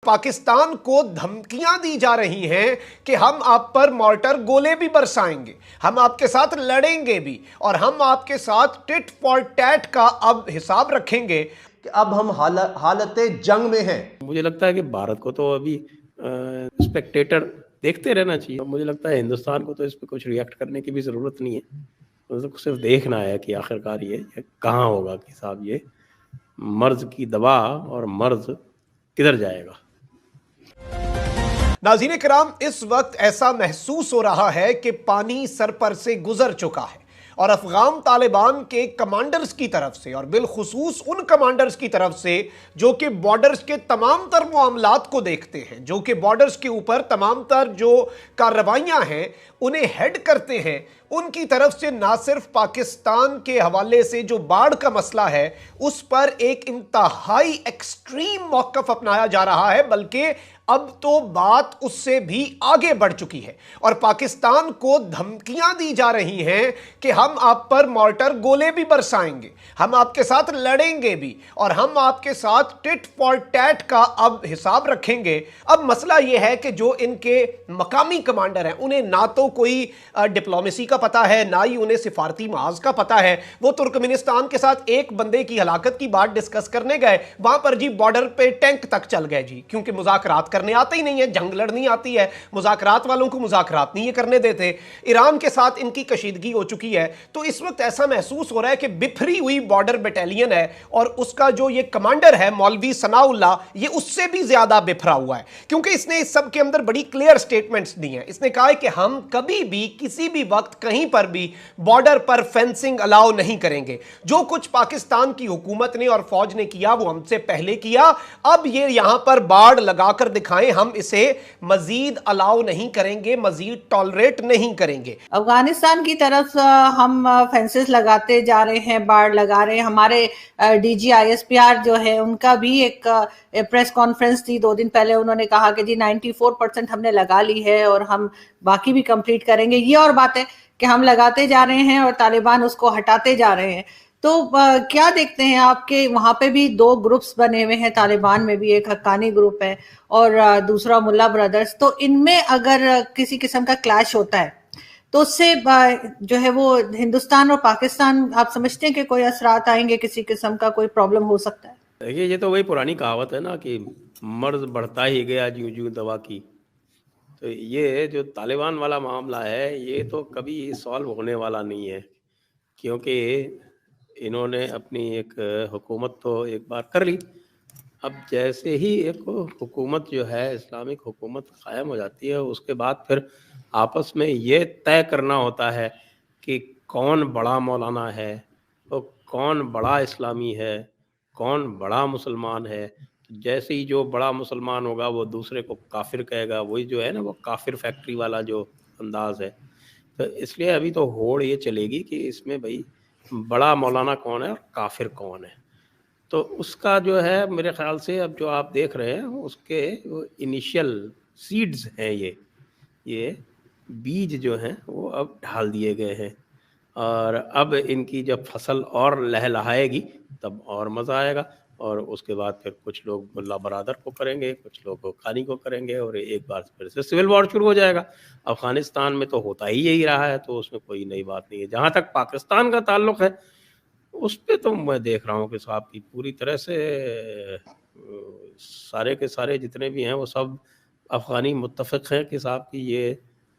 पाकिस्तान को धमकियां दी जा रही हैं कि हम आप पर मॉर्टर गोले भी बरसाएंगे, हम आपके साथ लड़ेंगे भी और हम आपके साथ टिट फॉर टैट का अब हिसाब रखेंगे कि अब हम हालत जंग में हैं। मुझे लगता है कि भारत को तो अभी स्पेक्टेटर देखते रहना चाहिए। मुझे लगता है हिंदुस्तान को तो इस पर कुछ रिएक्ट करने की भी ज़रूरत नहीं है। तो सिर्फ देखना है कि आखिरकार ये कहाँ होगा कि साहब ये मर्ज की दवा और मर्ज किधर जाएगा। नाज़रीन किराम, इस वक्त ऐसा महसूस हो रहा है कि पानी सर पर से गुजर चुका है और अफगान तालिबान के कमांडर्स की तरफ से और बिलखुसूस उन कमांडर्स की तरफ से जो कि बॉर्डर्स के तमाम तर मामलात को देखते हैं, जो कि बॉर्डर्स के ऊपर तमाम तर जो कार्रवाइयां हैं उन्हें हेड करते हैं, उनकी तरफ से ना सिर्फ पाकिस्तान के हवाले से जो बाढ़ का मसला है उस पर एक इंतहाई एक्सट्रीम मौकफ अपनाया जा रहा है, बल्कि अब तो बात उससे भी आगे बढ़ चुकी है और पाकिस्तान को धमकियां दी जा रही हैं कि हम आप पर मॉर्टर गोले भी बरसाएंगे, हम आपके साथ लड़ेंगे भी और हम आपके साथ टिट फॉर टैट का अब हिसाब रखेंगे। अब मसला यह है कि जो इनके मकामी कमांडर हैं उन्हें ना तो कोई डिप्लोमेसी का पता है, ना ही उन्हें सिफारती महाज का पता है। वो तुर्कमेनिस्तान के साथ एक बंदे की हलाकत की बात डिस्कस करने गए, वहां पर जी बॉर्डर पे टैंक तक चल गए जी, क्योंकि मुज़ाकरात करने आते ही नहीं है, जंग लड़नी आती है, मुज़ाकरात वालों को मुज़ाकरात नहीं ये करने देते। ईरान के साथ इनकी कशीदगी हो चुकी है। तो इस वक्त ऐसा महसूस हो रहा है कि बिखरी हुई बॉर्डर बटालियन है और उसका जो ये कमांडर है मौलवी सनाउल्लाह, ये उससे भी ज्यादा बिखरा हुआ है, क्योंकि इसने इस सब के अंदर बड़ी क्लियर स्टेटमेंट्स दी हैं। इसने कहा है कि हम कभी भी किसी भी वक्त कहीं पर भी बॉर्डर पर फेंसिंग अलाउ नहीं करेंगे। जो कुछ पाकिस्तान की हुकूमत ने और फौज ने किया वो हमसे पहले किया, अब ये यहां पर बाड़ लगाकर दिखाएं, हम इसे मजीद अलाउ नहीं करेंगे, मजीद टॉलरेट नहीं करेंगे। अफगानिस्तान की तरफ हम फेंसेस लगाते जा रहे हैं, बाड़ लगा रहे हैं। हमारे डीजी आईएसपीआर जो है उनका भी एक प्रेस कॉन्फ्रेंस थी 2 दिन पहले, उन्होंने कहा कि जी 94% हमने लगा ली है और हम बाकी भी कंप्लीट करेंगे। ये और बात है कि हम लगाते जा रहे हैं और तालिबान उसको हटाते जा रहे हैं। तो क्या देखते हैं आपके वहां पे भी 2 ग्रुप्स बने हुए हैं, तालिबान में भी एक हक्कानी ग्रुप है और दूसरा मुल्ला ब्रदर्स। तो इनमें अगर किसी किस्म का क्लैश होता है तो उससे जो है वो हिंदुस्तान और पाकिस्तान, आप समझते हैं कि कोई असरात आएंगे, किसी किस्म का कोई प्रॉब्लम हो सकता है? देखिए, ये तो वही पुरानी कहावत है ना कि मर्ज बढ़ता ही गया ज्यों ज्यों दवा की। तो ये जो तालिबान वाला मामला है ये तो कभी सॉल्व होने वाला नहीं है, क्योंकि इन्होंने अपनी एक हुकूमत तो एक बार कर ली। अब जैसे ही एक हुकूमत जो है इस्लामिक हुकूमत कायम हो जाती है, उसके बाद फिर आपस में ये तय करना होता है कि कौन बड़ा मौलाना है और कौन बड़ा इस्लामी है, कौन बड़ा मुसलमान है। जैसे ही जो बड़ा मुसलमान होगा वो दूसरे को काफिर कहेगा, वही जो है ना वो काफिर फैक्ट्री वाला जो अंदाज है। तो इसलिए अभी तो होड़ ये चलेगी कि इसमें भाई बड़ा मौलाना कौन है और काफिर कौन है। तो उसका जो है मेरे ख्याल से अब जो आप देख रहे हैं उसके वो इनिशियल सीड्स हैं, ये बीज जो हैं वो अब ढाल दिए गए हैं और अब इनकी जब फसल और लहलहाएगी तब और मज़ा आएगा। और उसके बाद फिर कुछ लोग मुल्ला बरादर को करेंगे, कुछ लोग खानी को करेंगे और एक बार फिर से सिविल वॉर शुरू हो जाएगा। अफगानिस्तान में तो होता ही यही रहा है, तो उसमें कोई नई बात नहीं है। जहाँ तक पाकिस्तान का ताल्लुक है उस पे तो मैं देख रहा हूँ कि साहब की पूरी तरह से सारे के सारे जितने भी हैं वो सब अफ़गानी मुत्तफ़िक़ हैं कि साहब की ये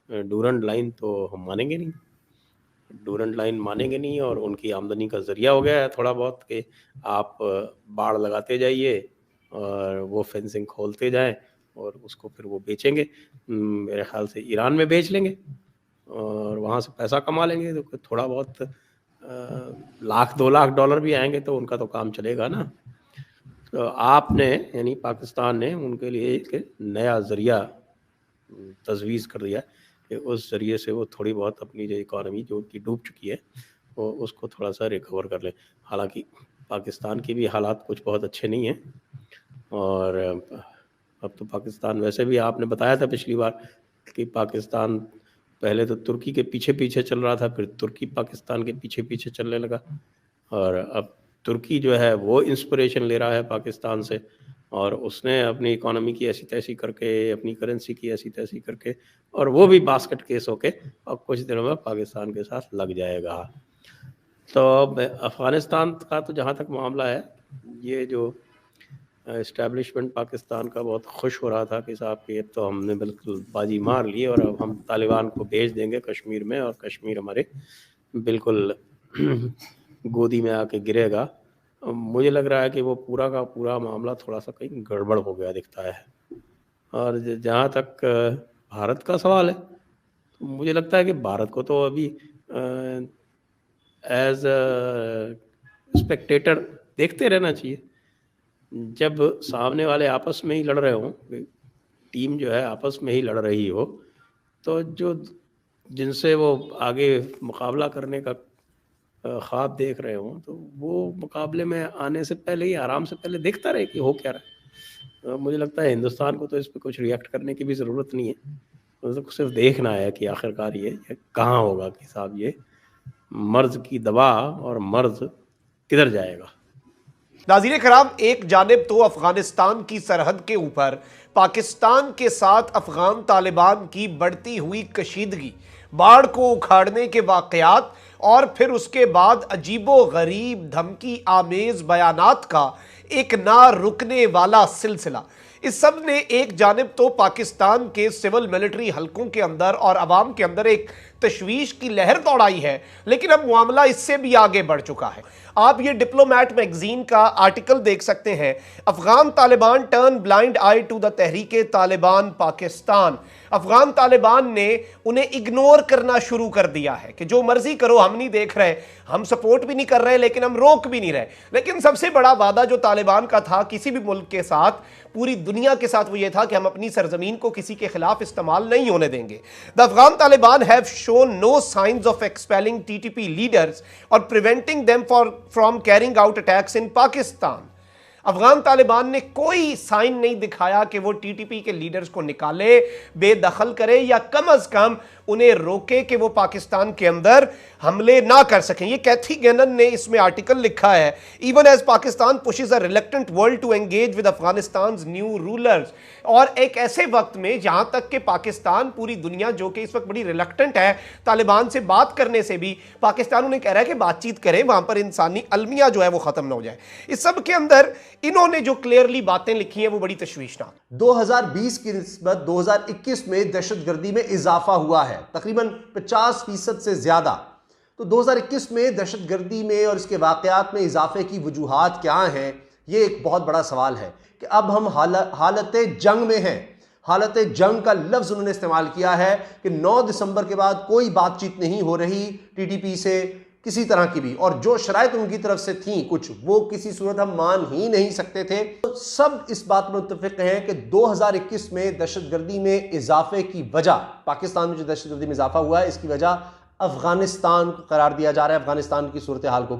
डूरंड लाइन तो हम मानेंगे नहीं, डूरंड लाइन मानेंगे नहीं। और उनकी आमदनी का ज़रिया हो गया है थोड़ा बहुत कि आप बाड़ लगाते जाइए और वो फेंसिंग खोलते जाएं और उसको फिर वो बेचेंगे। मेरे ख़्याल से ईरान में बेच लेंगे और वहाँ से पैसा कमा लेंगे। तो थोड़ा बहुत लाख 2 लाख डॉलर भी आएंगे तो उनका तो काम चलेगा ना। तो आपने यानी पाकिस्तान ने उनके लिए एक नया ज़रिया तजवीज़ कर दिया कि उस ज़रिए से वो थोड़ी बहुत अपनी जो इकॉनमी जो कि डूब चुकी है वो उसको थोड़ा सा रिकवर कर लें। हालांकि पाकिस्तान की भी हालात कुछ बहुत अच्छे नहीं हैं और अब तो पाकिस्तान वैसे भी आपने बताया था पिछली बार कि पाकिस्तान पहले तो तुर्की के पीछे पीछे चल रहा था, फिर तुर्की पाकिस्तान के पीछे पीछे चलने लगा और अब तुर्की जो है वो इंस्पिरेशन ले रहा है पाकिस्तान से। और उसने अपनी इकोनॉमी की ऐसी तैसी करके, अपनी करेंसी की ऐसी तैसी करके, और वो भी बास्केट केस होके और कुछ दिनों में पाकिस्तान के साथ लग जाएगा। तो अफ़गानिस्तान का तो जहाँ तक मामला है, ये जो इस्टेब्लिशमेंट पाकिस्तान का बहुत खुश हो रहा था कि साहब कि अब तो हमने बिल्कुल बाजी मार ली और अब हम तालिबान को भेज देंगे कश्मीर में, और कश्मीर हमारे बिल्कुल गोदी में आके गिरेगा। मुझे लग रहा है कि वो पूरा का पूरा मामला थोड़ा सा कहीं गड़बड़ हो गया दिखता है। और जहाँ तक भारत का सवाल है, तो मुझे लगता है कि भारत को तो अभी एज स्पेक्टेटर देखते रहना चाहिए। जब सामने वाले आपस में ही लड़ रहे हों, टीम जो है आपस में ही लड़ रही हो, तो जो जिनसे वो आगे मुकाबला करने का ख्वाब देख रहे हों, तो वो मुकाबले में आने से पहले ही आराम से पहले देखता रहे कि हो क्या रहा है। मुझे लगता है हिंदुस्तान को तो इस पर कुछ रिएक्ट करने की भी ज़रूरत नहीं है, तो सिर्फ देखना है कि आखिरकार ये कहाँ होगा कि साहब ये मर्ज की दवा और मर्ज किधर जाएगा। नाज़रीन कराम, एक जानिब तो अफगानिस्तान की सरहद के ऊपर पाकिस्तान के साथ अफगान तालिबान की बढ़ती हुई कशीदगी, बाढ़ को उखाड़ने के वाकयात और फिर उसके बाद अजीबो गरीब धमकी आमेज बयानात का एक ना रुकने वाला सिलसिला, इस सब ने एक जानिब तो पाकिस्तान के सिविल मिलिट्री हलकों के अंदर और अवाम के अंदर एक तशवीश की लहर दौड़ाई है। लेकिन अब मामला इससे भी आगे बढ़ चुका है। आप ये डिप्लोमैट मैगजीन का आर्टिकल देख सकते हैं, Afghan Taliban turn blind eye to the Tehreek-e Taliban Pakistan. Afghan Taliban ने उन्हें इग्नोर करना शुरू कर दिया है कि जो मर्जी करो, हम नहीं देख रहे, हम सपोर्ट भी नहीं कर रहे, लेकिन हम रोक भी नहीं रहे। लेकिन सबसे बड़ा वादा जो तालिबान का था किसी भी मुल्क के साथ, पूरी दुनिया के साथ, वो ये था कि हम अपनी सरजमीन को किसी के खिलाफ इस्तेमाल नहीं होने देंगे। The Afghan Taliban have shown no signs of expelling TTP leaders और preventing them from carrying out attacks in Pakistan. Afghan Taliban ने कोई साइन नहीं दिखाया कि वो टीटीपी के लीडर्स को निकाले, बेदखल करे, या कम अज कम उन्हें रोके कि वो पाकिस्तान के अंदर हमले ना कर सकें। ये कैथी गैनन ने इसमें आर्टिकल लिखा है, even as Pakistan pushes a reluctant world to engage with Afghanistan new rulers. और एक ऐसे वक्त में जहां तक कि पाकिस्तान, पूरी दुनिया जो कि इस वक्त बड़ी रिलक्टेंट है तालिबान से बात करने से भी, पाकिस्तान उन्हें कह रहा है कि बातचीत करें, वहां पर इंसानी अलमिया जो है वो खत्म ना हो जाए। इस सब के अंदर इन्होंने जो क्लियरली बातें लिखी हैं वो बड़ी तशवीशनाक। 2020 की निस्बत 2021 में दहशतगर्दी में इजाफा हुआ है, तकरीबन 50% से ज्यादा। तो 2021 में दहशतगर्दी में और इसके वाकयात में इजाफे की वजूहात क्या हैं, ये एक बहुत बड़ा सवाल है कि अब हम हालत जंग में हैं। हालत जंग का लफ्ज़ उन्होंने इस्तेमाल किया है कि 9 दिसंबर के बाद कोई बातचीत नहीं हो रही टीटीपी से किसी तरह की भी, और जो शराइत उनकी तरफ से थी कुछ, वो किसी सूरत हम मान ही नहीं सकते थे। तो सब इस बात में मुत्तफिक हैं कि 2021 में दहशतगर्दी में इजाफे की वजह, पाकिस्तान में जो दहशतगर्दी में इजाफा हुआ है, इसकी वजह अफगानिस्तान को करार दिया जा रहा है, अफगानिस्तान की सूरत हाल को।